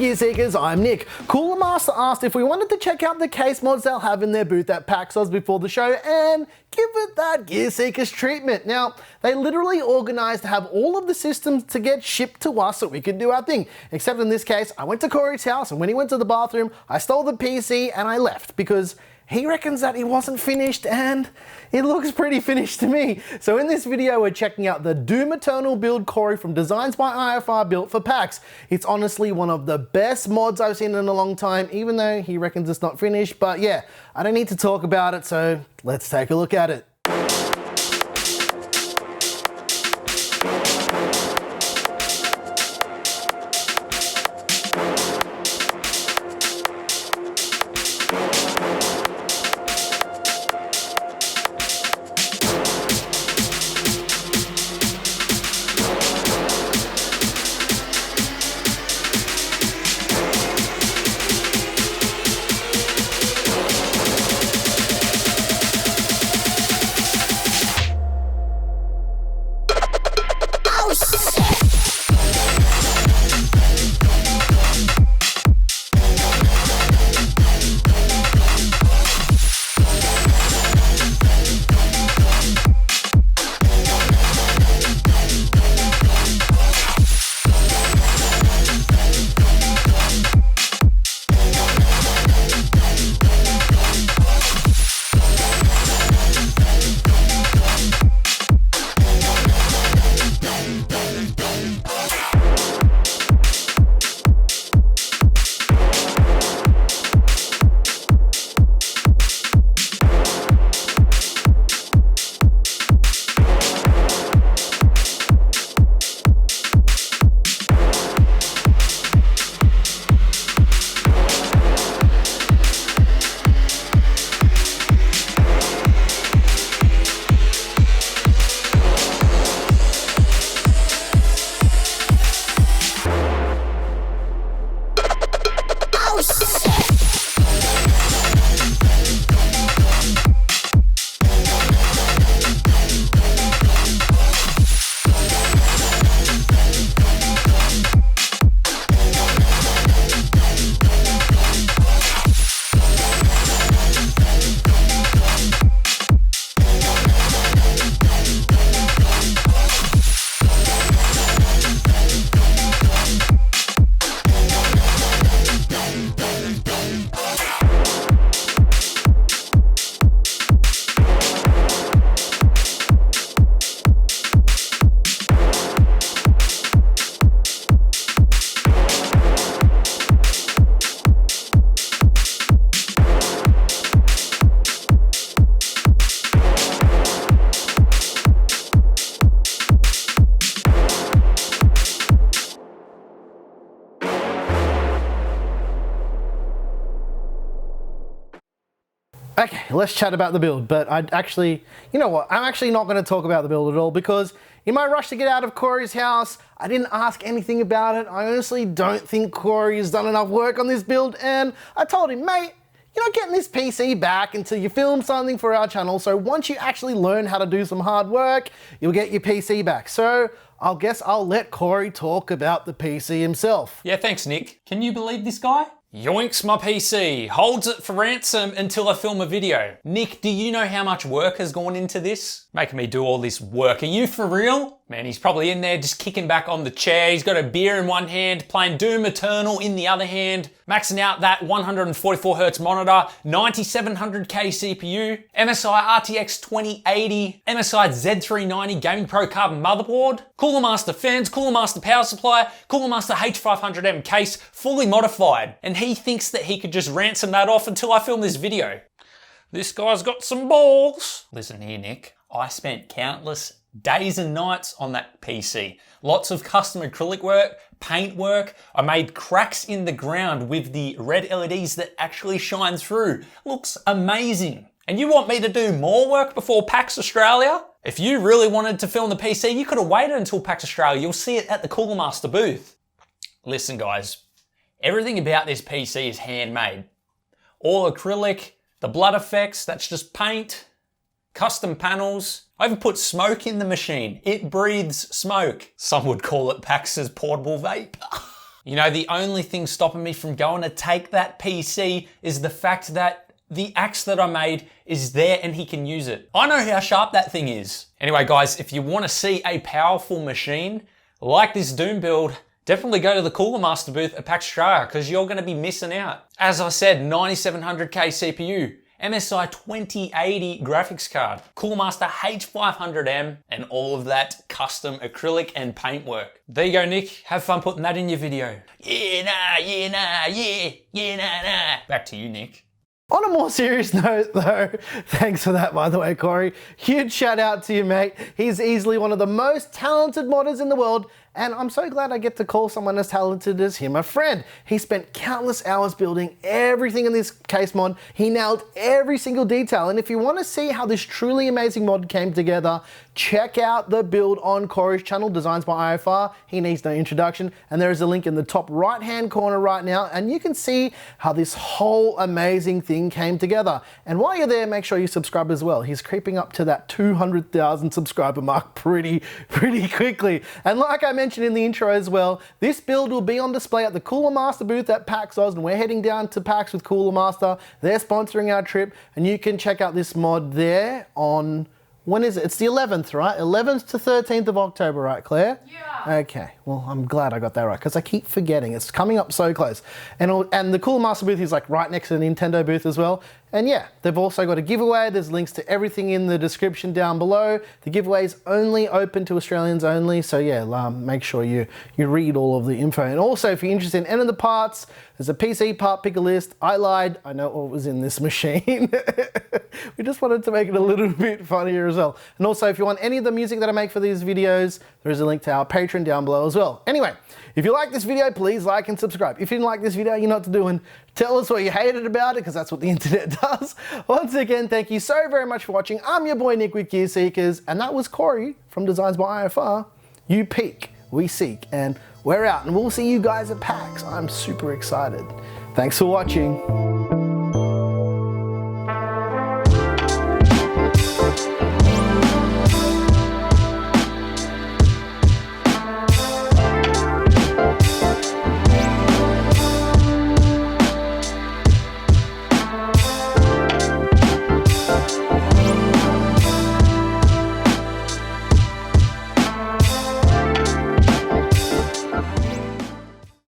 Gear Seekers, I'm Nick. Cooler Master asked if we wanted to check out the case mods they'll have in their booth at PAXAUS before the show and give it that Gear Seekers treatment. Now, they literally organised to have all of the systems to get shipped to us so we could do our thing. Except in this case, I went to Corey's house and when he went to the bathroom, I stole the PC and I left because he reckons that he wasn't finished and it looks pretty finished to me. So in this video, we're checking out the Doom Eternal build Corey from Designs by IFR built for PAX. It's honestly one of the best mods I've seen in a long time, even though he reckons it's not finished. But yeah, I don't need to talk about it, so let's take a look at it. Okay, let's chat about the build, but you know what, I'm actually not going to talk about the build at all because in my rush to get out of Corey's house, I didn't ask anything about it. I honestly don't think Corey has done enough work on this build, and I told him, mate, you're not getting this PC back until you film something for our channel, so once you actually learn how to do some hard work, you'll get your PC back. So I guess I'll let Corey talk about the PC himself. Yeah, thanks, Nick. Can you believe this guy? Yoinks my PC, holds it for ransom until I film a video. Nick, do you know how much work has gone into this? Making me do all this work, are you for real? Man, he's probably in there just kicking back on the chair. He's got a beer in one hand, playing Doom Eternal in the other hand, maxing out that 144Hz monitor, 9700K CPU, MSI RTX 2080, MSI Z390 Gaming Pro Carbon motherboard, Cooler Master fans, Cooler Master power supply, Cooler Master H500M case, fully modified. And he thinks that he could just ransom that off until I film this video. This guy's got some balls. Listen here, Nick. I spent countless days and nights on that PC. Lots of custom acrylic work, paint work. I made cracks in the ground with the red LEDs that actually shine through. Looks amazing. And you want me to do more work before PAX Australia? If you really wanted to film the PC, you could have waited until PAX Australia. You'll see it at the Cooler Master booth. Listen, guys, everything about this PC is handmade. All acrylic, the blood effects, that's just paint, custom panels. I even put smoke in the machine. It breathes smoke. Some would call it PAX's portable vape. You know, the only thing stopping me from going to take that PC is the fact that the axe that I made is there and he can use it. I know how sharp that thing is. Anyway, guys, if you want to see a powerful machine like this Doom build, definitely go to the Cooler Master booth at PAX Australia because you're going to be missing out. As I said, 9700K CPU, MSI 2080 graphics card, Cooler Master H500M, and all of that custom acrylic and paint work. There you go, Nick. Have fun putting that in your video. Yeah, nah, yeah, nah, yeah, nah, nah. Back to you, Nick. On a more serious note though, thanks for that by the way, Corey. Huge shout out to you, mate. He's easily one of the most talented modders in the world, and I'm so glad I get to call someone as talented as him a friend. He spent countless hours building everything in this case mod. He nailed every single detail, and if you want to see how this truly amazing mod came together, check out the build on Corey's channel, Designs by IFR. He needs no introduction, and there is a link in the top right hand corner right now, and you can see how this whole amazing thing came together. And while you're there, make sure you subscribe as well. He's creeping up to that 200,000 subscriber mark pretty quickly. And like I mentioned in the intro as well, this build will be on display at the Cooler Master booth at PAXAUS, and we're heading down to PAX with Cooler Master. They're sponsoring our trip, and you can check out this mod there on, when is it? It's the 11th, right? 11th to 13th of October, right, Claire? Yeah. Okay, well, I'm glad I got that right, because I keep forgetting. It's coming up so close. And the Cooler Master booth is like right next to the Nintendo booth as well. And yeah, they've also got a giveaway. There's links to everything in the description down below. The giveaway is only open to Australians only, so yeah, make sure you read all of the info. And also, if you're interested in any of the parts, there's a PC part picker list. I lied, I know what was in this machine. We just wanted to make it a little bit funnier as well. And also, if you want any of the music that I make for these videos, there is a link to our Patreon down below as well. Anyway, if you like this video, please like and subscribe. If you didn't like this video, you know what to do, and tell us what you hated about it, because that's what the internet does. Once again, thank you so very much for watching. I'm your boy Nick with Gear Seekers, and that was Corey from Designs by IFR. You peek, we seek, and we're out, and we'll see you guys at PAX. I'm super excited. Thanks for watching.